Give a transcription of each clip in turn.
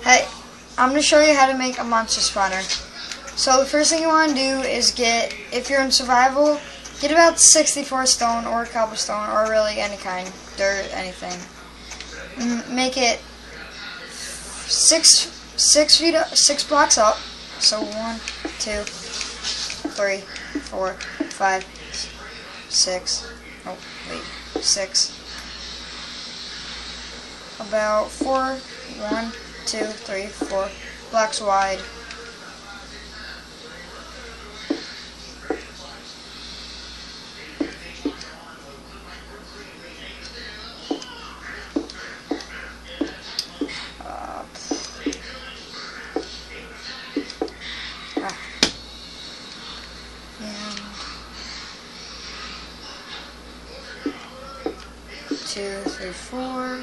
Hey, I'm going to show you how to make a monster spawner. So the first thing you want to do is if you're in survival, get about 64 stone or cobblestone or really any kind, dirt, anything. Make it 6 blocks up. So 1, 2, 3, 4, 5, 6. Oh, wait, 6. About 4, 1, 2, 3, 4 blocks wide. And 2, 3, 4.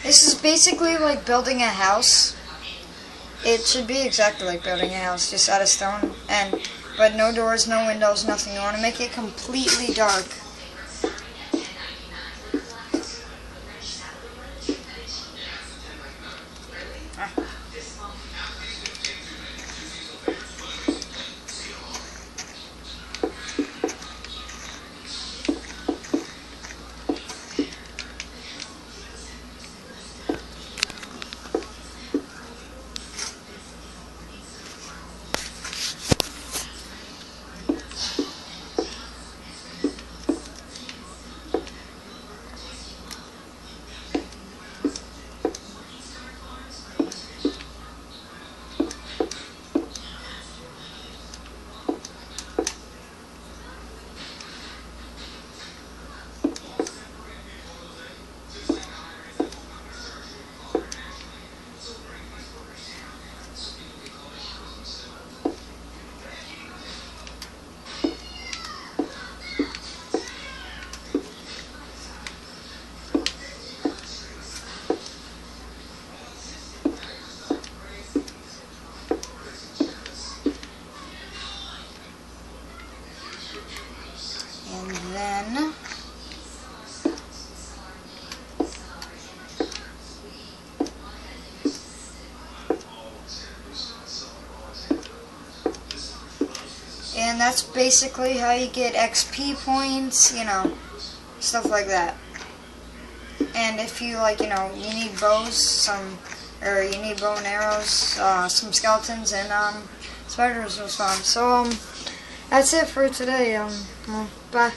This is basically like building a house. It should be exactly like building a house, just out of stone, but no doors, no windows, nothing. You want to make it completely dark. And that's basically how you get XP points, stuff like that. And if you you need bows, you need bow and arrows, some skeletons, and spiders will spawn. So that's it for today. Bye.